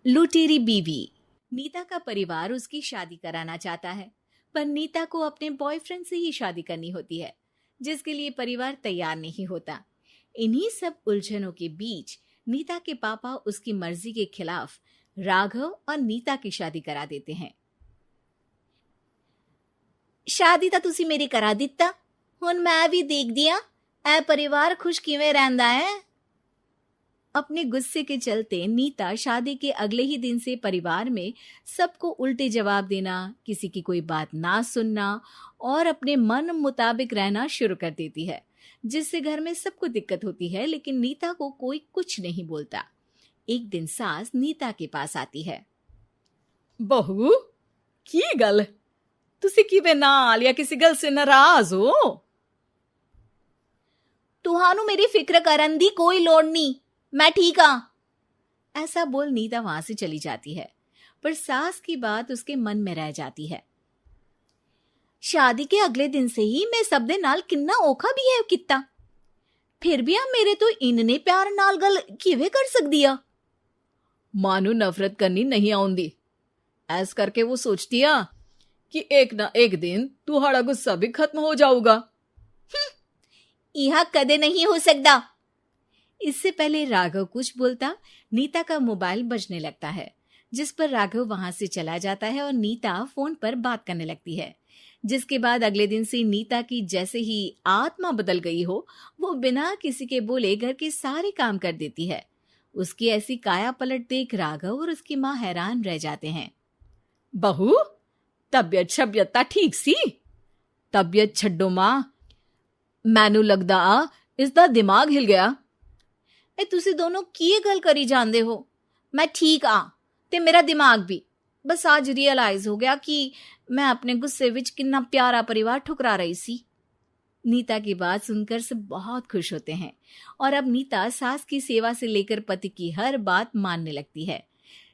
लुटेरी बीवी। नीता का परिवार उसकी शादी कराना चाहता है, पर नीता को अपने बॉयफ्रेंड से ही शादी करनी होती है, जिसके लिए परिवार तैयार नहीं होता। इन्हीं सब उलझनों के बीच नीता के पापा उसकी मर्जी के खिलाफ राघव और नीता की शादी करा देते हैं। शादी ਤਾਂ ਤੁਸੀਂ ਮੇਰੀ ਕਰਾ ਦਿੱਤਾ, ਹੁਣ मैं भी देखदी ਆਂ ਇਹ परिवार खुश किवें रहंदा है। अपने गुस्से के चलते नीता शादी के अगले ही दिन से परिवार में सबको उल्टे जवाब देना, किसी की कोई बात ना सुनना और अपने मन मुताबिक रहना शुरू कर देती है, जिससे घर में सबको दिक्कत होती है, लेकिन नीता को कोई कुछ नहीं बोलता। एक दिन सास नीता के पास आती है। बहू की गल, तुसी किवें नाल या किसी गल से नाराज हो? तुहानू मेरी फिक्र करन दी कोई लोड़ नहीं, मैं ठीक हाँ। ऐसा बोल नीता वहां से चली जाती है, पर सास की बात उसके मन में रह जाती है। शादी के अगले दिन से ही मैं सब दे नाल किन्ना औखा बिहेव किता, फिर भी आ मेरे तो इन्ने प्यार नाल गल किवें कर सकदी आ। मानू नफरत करनी नहीं आउंदी, ऐस करके वो सोचती आ कि एक ना एक दिन तुहाड़ा गुस्सा भी खत्म हो जाऊगा। यह कदे नहीं हो सकता। इससे पहले राघव कुछ बोलता, नीता का मोबाइल बजने लगता है, जिस पर राघव वहां से चला जाता है और नीता फोन पर बात करने लगती है। जिसके बाद अगले दिन से नीता की जैसे ही आत्मा बदल गई हो, वो बिना किसी के बोले घर के सारे काम कर देती है। उसकी ऐसी काया पलट देख राघव और उसकी माँ हैरान रह जाते हैं। बहू तबियत शबियत ता ठीक सी? तबियत छड्डो मां, मैनू लगदा आ इसदा दिमाग हिल गया। ए तुसी दोनों की गल करी जांदे हो? मैं ठीक आ ते मेरा दिमाग भी। बस आज रियलाइज हो गया कि मैं अपने गुस्से विच कितना प्यारा परिवार ठुकरा रही सी। नीता की बात सुनकर सब बहुत खुश होते हैं और अब नीता सास की सेवा से लेकर पति की हर बात मानने लगती है,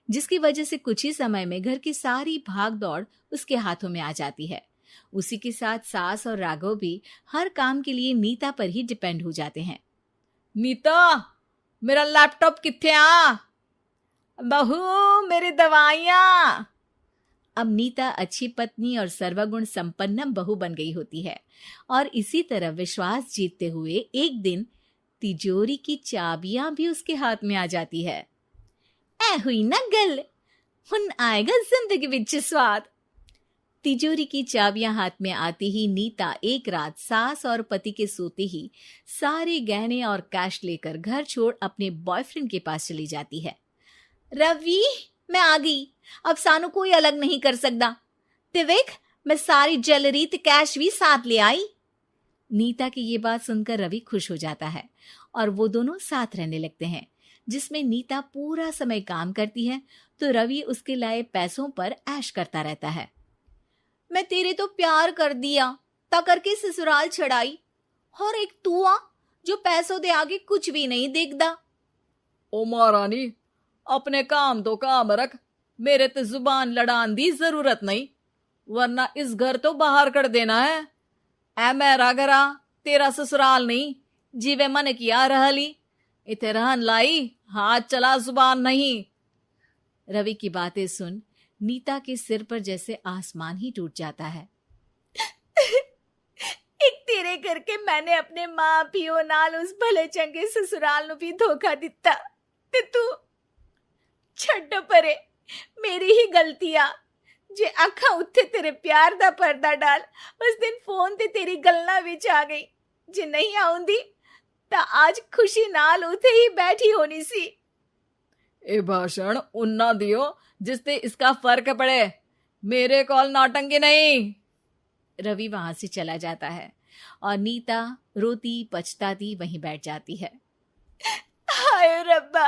जिसकी वजह से कुछ ही समय में घर की सारी भाग दौड़ उसके हाथों में आ जाती है। उसी के साथ सास और राघव भी हर काम के लिए नीता पर ही डिपेंड हो जाते हैं। नीता मेरा लैपटॉप किथे आ? बहू मेरी दवाइयां। अब नीता अच्छी पत्नी और सर्वगुण संपन्न बहू बन गई होती है और इसी तरह विश्वास जीतते हुए एक दिन तिजोरी की चाबियां भी उसके हाथ में आ जाती है। ऐ हुई ना गल, हुन आएगा जिंदगी विच स्वाद। तिजोरी की चाबियां हाथ में आती ही नीता एक रात सास और पति के सोते ही सारे गहने और कैश लेकर घर छोड़ अपने बॉयफ्रेंड के पास चली जाती है। रवि मैं आ गई, अब सानू कोई अलग नहीं कर सकता। ते वेख मैं सारी ज्वेलरी ते कैश भी साथ ले आई। नीता की ये बात सुनकर रवि खुश हो जाता है और वो दोनों साथ रहने लगते हैं, जिसमें नीता पूरा समय काम करती है तो रवि उसके लाए पैसों पर ऐश करता रहता है। मैं तेरे तो प्यार कर दिया ता करके ससुराल छड़ाई, और एक तू आ जो पैसों दे आगे कुछ भी नहीं देखदा। ओ महारानी अपने काम तो काम रख, मेरे ते जुबान लड़ान दी जरूरत नहीं, वरना इस घर तो बाहर कर देना है। ऐ मेरा घरा तेरा ससुराल नहीं, जीवे मन किया रहली इथे रहन लाई, हाथ चला जुबान नहीं। रवि की बातें सुन नीता के सिर पर जैसे आसमान ही टूट जाता है। एक तेरे करके मैंने अपने मां पियो नाल उस भले चंगे ससुराल नु भी धोखा दिता ते तू छड्ड परे, मेरी ही गलती आ जे अखा उत्थे तेरे प्यार दा पर्दा डाल उस दिन फोन ते तेरी गल्ला विच आ गई। जे नहीं आउंदी ता आज खुशी नाल उथे ही बैठी होनी सी। ए भाषण उन्ना दियो जिससे इसका फर्क पड़े, मेरे कॉल नौटंकी नहीं। रवि वहां से चला जाता है और नीता रोती पछताती वहीं बैठ जाती है। हाय रब्बा,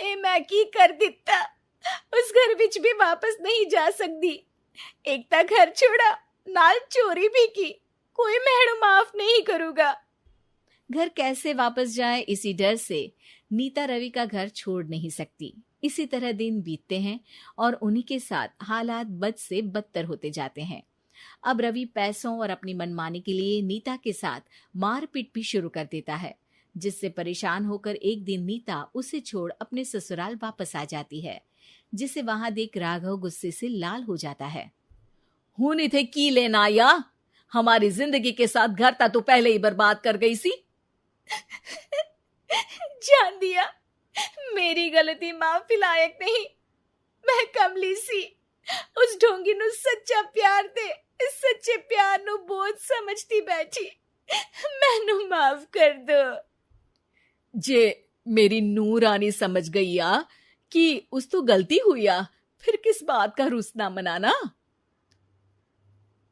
ए मैं की कर दिता, उस घर विच भी वापस नहीं जा सकती। एक ता घर छोड़ा, नाल चोरी भी की, कोई मेहड़ माफ नहीं करूंगा। घर कैसे वापस जाए इसी डर से नीता रवि का घर छोड़ नहीं सकती। इसी तरह दिन बीतते हैं और उन्हीं के साथ हालात बद से बदतर होते जाते हैं। अब रवि पैसों और अपनी मनमानी के लिए नीता के साथ मारपीट भी शुरू कर देता है, जिससे परेशान होकर एक दिन नीता उसे छोड़ अपने ससुराल वापस आ जाती है। जिसे वहां देख राघव गुस्से से लाल हो जाता है। हुन इथे की लेना या हमारी जिंदगी के साथ घर ता तू पहले ही बर्बाद कर गई सी। जान दिया, मेरी गलती माफी लायक नहीं। मैं कमली सी उस ढोंगी नु सच्चा प्यार दे इस सच्चे प्यार नु बोझ समझती बैठी। मैनू माफ कर दो। जे मेरी नू रानी समझ गई आ कि उस तो गलती हुई आ, फिर किस बात का रुसना मनाना।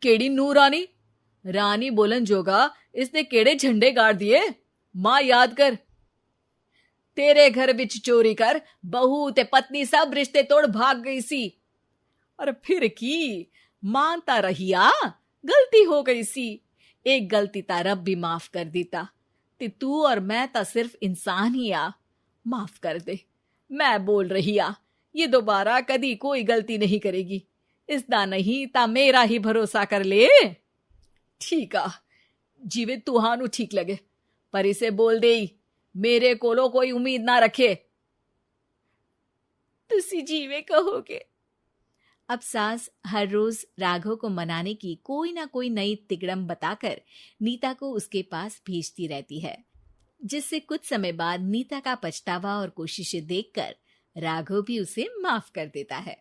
केड़ी नू रानी? रानी बोलन जोगा इसने केड़े झंडे गाड़ दिए? मां याद कर, तेरे घर विच चोरी कर बहू ते पत्नी सब रिश्ते तोड़ भाग गई सी। और फिर की मानता रहिया, गलती हो गई सी। एक गलती ता रब भी माफ कर देता ते तू और मैं ता सिर्फ इंसान ही आ। माफ कर दे, मैं बोल रही आ ये दोबारा कदी कोई गलती नहीं करेगी। इसदा नहीं ता मेरा ही भरोसा कर ले। ठीक आ, जिवे तुहानू ठीक लगे, पर इसे बोल दे मेरे कोलो कोई उम्मीद ना रखे। तुसी जीवे कहोगे। अब सास हर रोज राघव को मनाने की कोई ना कोई नई तिकड़म बताकर नीता को उसके पास भेजती रहती है, जिससे कुछ समय बाद नीता का पछतावा और कोशिशें देखकर राघव भी उसे माफ कर देता है।